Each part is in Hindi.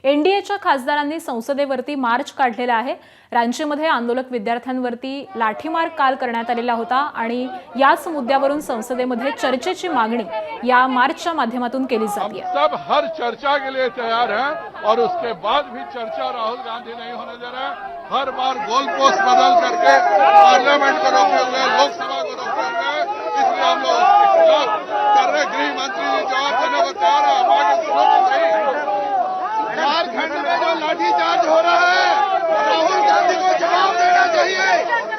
एनडीएच्या खासदारांनी संसदेवरती मार्च काढलेला आहे। रांचीमध्ये आंदोलक विद्यार्थ्यांवरती लाठीमार काल करण्यात आलेला होता आणि याच मुद्द्यावरून संसदेमध्ये चर्चेची मागणी या मार्चच्या माध्यमातून केली जाते। सब हर चर्चा के लिए तैयार हैं और उसके बाद भी चर्चा राहुल गांधी नहीं होने दे रहे हैं। हर बार गोल पोस्ट बदल करके पार्लियामेंट को रोके हुए, लोकसभा को रोके हुए, इसलिए हम लोग उसके खिलाफ कर रहे। गृह मंत्री जी जवाब देने को तैयार है। आप आगे सुनो तो सही। झारखंड में जो लाठीचार्ज हो रहा है, राहुल गांधी को जवाब देना चाहिए।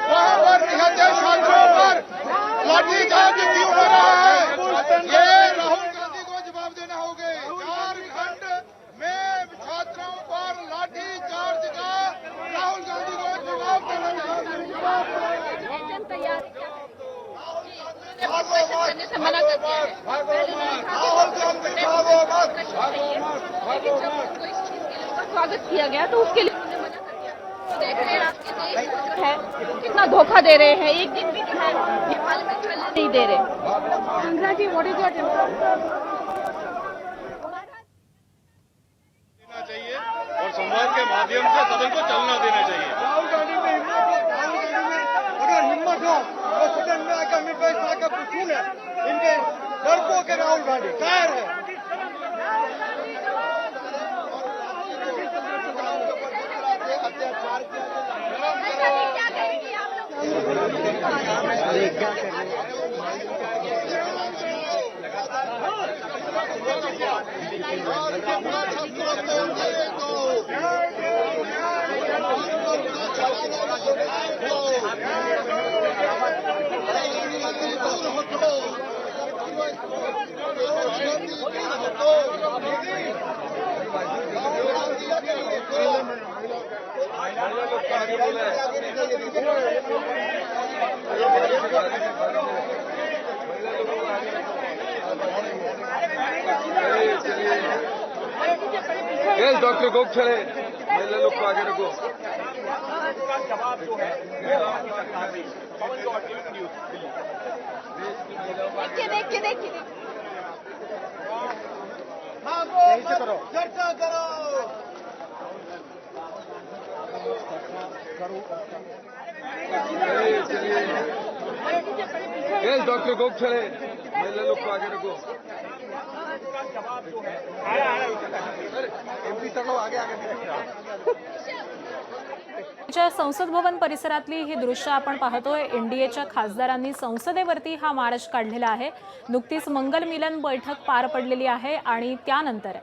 वहां पर निहत्थे छात्रों पर लाठीचार्ज क्यों हो रहा है, ये राहुल गांधी को जवाब देना होगा। झारखंड में छात्रों पर लाठीचार्ज का राहुल गांधी को जवाब देना चाहिए। मना कर दिया स्वागत किया गया, तो उसके लिए उन्होंने मना कर दिया। तो देख रहे हैं आपके देश जो है कितना धोखा दे रहे हैं। एक दिन भी जो है ये पार्लियामेंट चलने नहीं दे रहे। संग्रह जी, व्हाट इज योर देना चाहिए और संवाद के माध्यम से सदन को चलना देना चाहिए। राहुल गांधी में अगर हिम्मत हो तो सदन में आकर हमें फैसला का उसूल है। इनके डरपोक के राहुल गांधी कायर है। अत्याचार क्या कहेंगे आप डॉक्टर गोप चले, महिला लोग को आगे रखो। देखिए चर्चा करो। डॉक्टर गोप चले, महिला लोग को आगे रखो। एमपी तक आगे संसद भवन परिसरातली ही दृश्य आपण पाहतोय। एनडीएच्या खासदारांनी संसदेवरती हा मार्च काढलेला आहे। नुकतीच मंगल मिलन बैठक पार पडलेली आहे आणि त्यानंतर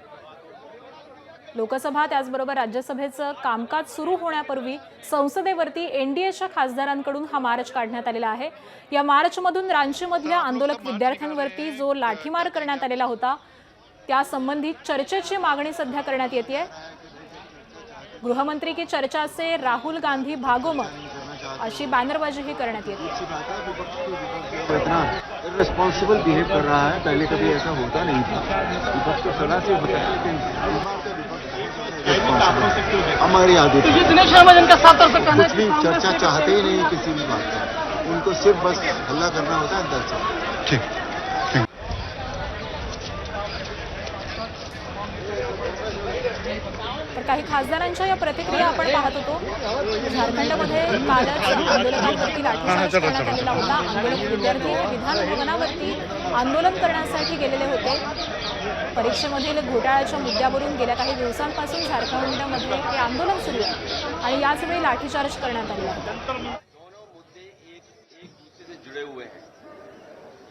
लोकसभा त्याचबरोबर राज्यसभेचं कामकाज सुरू होण्यापूर्वी संसदेवरती एनडीएच्या खासदारांकडून हा मार्च काढण्यात आलेला आहे। या मार्चमधून रांचीमधल्या आंदोलक विद्यार्थ्यांवरती जो लाठीमार करण्यात आलेला होता त्यासंबंधी चर्चेची मागणी सध्या करण्यात येते। गृहमंत्री की चर्चा से राहुल गांधी भागो मत अशी बॅनरबाजीही करण्यात येते। इतना इर्रेस्पॉन्सिबल बिहेव कर रहा है, पहले कभी ऐसा होता नहीं था। विपक्ष तो सदा से होता है, लेकिन हमारी आदत कुछ भी चर्चा चाहते ही नहीं किसी भी बात पर। उनको सिर्फ बस हल्ला करना होता है अंदर से। ठीक तर काही खासदारांच्या या प्रतिक्रिया आपण पाहत होतो। झारखंडमध्ये कालच आंदोलकांवरती लाठीचार्ज करण्यात आलेला होता। आंदोलक विद्यार्थी हे विधान भवनावरती आंदोलन करण्यासाठी गेलेले होते। परीक्षेमधील घोटाळ्याच्या मुद्द्यावरून गेल्या काही दिवसांपासून झारखंडमध्ये हे आंदोलन सुरू आहे आणि याच वेळी लाठीचार्ज करण्यात आलेला होता। दोनों मुद्दे एक दूसरे से जुड़े हुए हैं,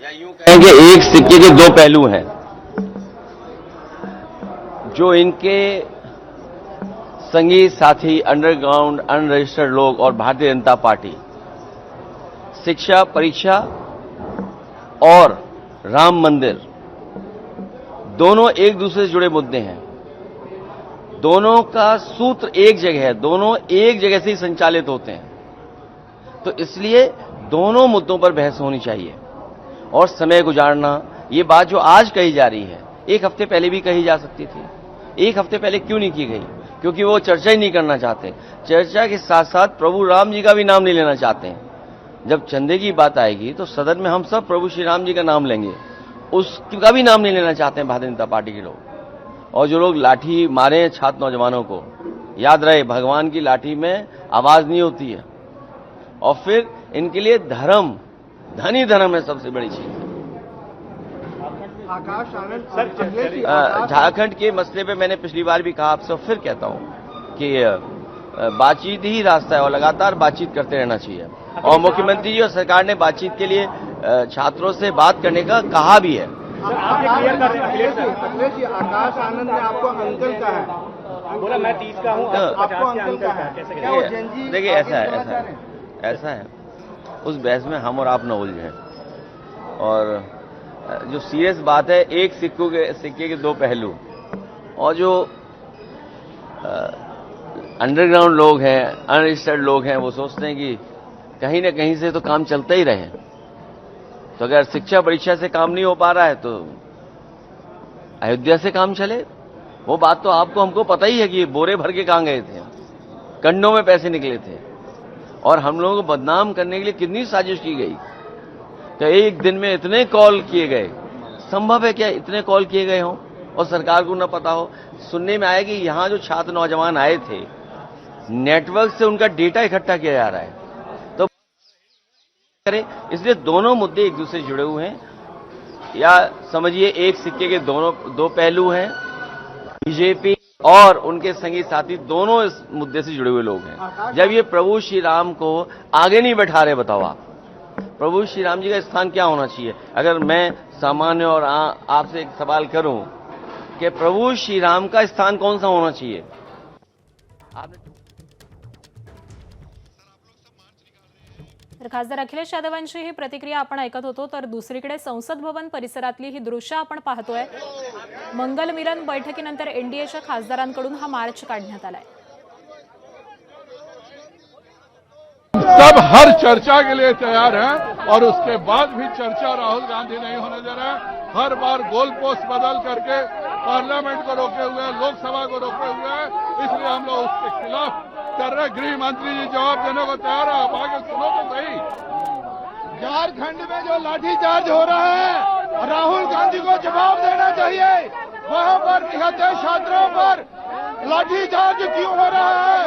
या यूं कहेंगे एक सिक्के के दो पहलू हैं। जो इनके संगी साथी अंडरग्राउंड अनरजिस्टर्ड लोग और भारतीय जनता पार्टी शिक्षा परीक्षा और राम मंदिर दोनों एक दूसरे से जुड़े मुद्दे हैं। दोनों का सूत्र एक जगह है, दोनों एक जगह से ही संचालित होते हैं। तो इसलिए दोनों मुद्दों पर बहस होनी चाहिए और समय गुजारना, ये बात जो आज कही जा रही है एक हफ्ते पहले भी कही जा सकती थी। एक हफ्ते पहले क्यों नहीं की गई? क्योंकि वो चर्चा ही नहीं करना चाहते। चर्चा के साथ साथ प्रभु राम जी का भी नाम नहीं लेना चाहते हैं। जब चंदे की बात आएगी तो सदन में हम सब प्रभु श्री राम जी का नाम लेंगे, उसका भी नाम नहीं लेना चाहते हैं भारतीय जनता पार्टी के लोग। और जो लोग लाठी मारे हैं छात्र नौजवानों को, याद रहे भगवान की लाठी में आवाज नहीं होती है। और फिर इनके लिए धर्म, धन ही धर्म है सबसे बड़ी चीज। आकाश आनंद झारखंड के मसले पे मैंने पिछली बार भी कहा आपसे और फिर कहता हूं कि बातचीत ही रास्ता है और लगातार बातचीत करते रहना चाहिए। और मुख्यमंत्री जी और सरकार ने बातचीत के लिए छात्रों से बात करने का कहा भी है। अखिलेश जी, आकाश आनंद ने आपको अंकल कहा है, बोला मैं 30 का हूँ, आपको अंकल कहा है। क्या वो Gen Z देखिए ऐसा है उस बहस में हम और आप न उलझे। और जो सीरियस बात है, एक सिक्के के दो पहलू। और जो अंडरग्राउंड लोग हैं, अनरजिस्टर्ड लोग हैं, वो सोचते हैं कि कहीं ना कहीं से तो काम चलता ही रहे। तो अगर शिक्षा परीक्षा से काम नहीं हो पा रहा है तो अयोध्या से काम चले। वो बात तो आपको हमको पता ही है कि बोरे भर के कहां गए थे, कंडों में पैसे निकले थे और हम लोगों को बदनाम करने के लिए कितनी साजिश की गई। तो एक दिन में इतने कॉल किए गए, संभव है क्या इतने कॉल किए गए हों और सरकार को न पता हो? सुनने में आया कि यहां जो छात्र नौजवान आए थे, नेटवर्क से उनका डेटा इकट्ठा किया जा रहा है। तो करें, इसलिए दोनों मुद्दे एक दूसरे से जुड़े हुए हैं, या समझिए एक सिक्के के दो पहलू हैं। बीजेपी और उनके संगी साथी दोनों इस मुद्दे से जुड़े हुए लोग हैं। जब ये प्रभु श्री राम को आगे नहीं बैठा रहे, बताओ आप प्रभु श्री राम जी का स्थान क्या होना चाहिए? अगर मैं सामान्य और आपसे एक सवाल करूं कि प्रभु श्री राम का स्थान कौन सा होना चाहिए? तर खासदार अखिलेश यादवांची ही प्रतिक्रिया आपण ऐकत होतो। तर दुसरीकडे संसद भवन परिसरातली ही दृश्य आपण पाहतोय। मंगल मिलन बैठकीनंतर एनडीएच्या खासदारांकडून हा मार्च काढण्यात आलाय। सब हर चर्चा के लिए तैयार हैं और उसके बाद भी चर्चा राहुल गांधी नहीं होने दे रहे हैं। हर बार गोल पोस्ट बदल करके पार्लियामेंट को रोके हुए, लोकसभा को रोके हुए, इसलिए हम लोग उसके खिलाफ कर रहे। गृह मंत्री जी जवाब देने को तैयार है, अब आगे सुनो तो सही। झारखंड में जो लाठीचार्ज हो रहा है, राहुल गांधी को जवाब देना चाहिए। वहां पर निहत्थे छात्रों पर लाठीचार्ज क्यों हो रहा है?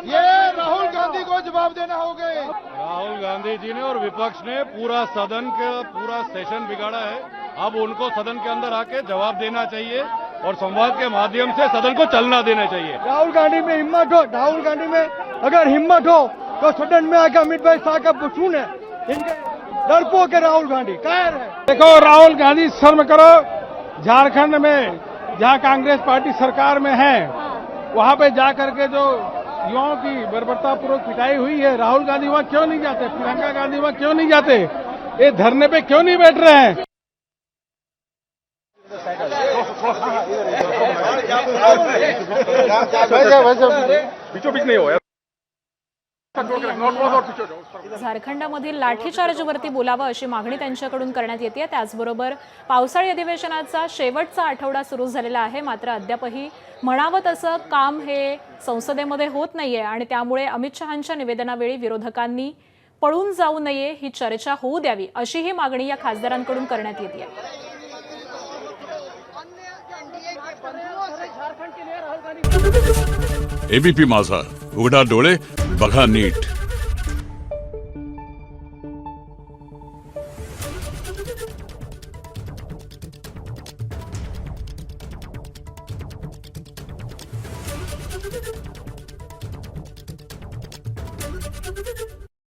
ये राहुल गांधी को जवाब देना होगा। राहुल गांधी जी ने और विपक्ष ने पूरा सदन का पूरा सेशन बिगाड़ा है। अब उनको सदन के अंदर आके जवाब देना चाहिए और संवाद के माध्यम से सदन को चलना देना चाहिए। राहुल गांधी में हिम्मत हो, राहुल गांधी में अगर हिम्मत हो तो सदन में आकर अमित भाई शाह का पूछूं है। इनके डरपोक है राहुल गांधी, कायर है। देखो राहुल गांधी, शर्म करो। झारखंड में जहां कांग्रेस पार्टी सरकार में है, वहां पे जाकर के जो युवाओं की बर्बरतापूर्वक पिटाई हुई है, राहुल गांधी वहां क्यों नहीं जाते? प्रियंका गांधी वहां क्यों नहीं जाते? ये धरने पे क्यों नहीं बैठ रहे हैं? बीचों बीच नहीं हो। झारखंडामधील लाठीचार्जवरती बोलावं अशी मागणी त्यांच्याकडून करण्यात येते। त्याचबरोबर पावसाळी अधिवेशनाचा शेवटचा आठवडा सुरू झालेला आहे, मात्र अद्यापही म्हणावं तसं काम हे संसदेमध्ये होत नाहीये आणि त्यामुळे अमित शहांच्या निवेदनावेळी विरोधकांनी पळून जाऊ नये, ही चर्चा होऊ द्यावी अशी ही मागणी या खासदारांकडून करण्यात येते। एबीपी माझा, उघडा डोळे बघा नीट।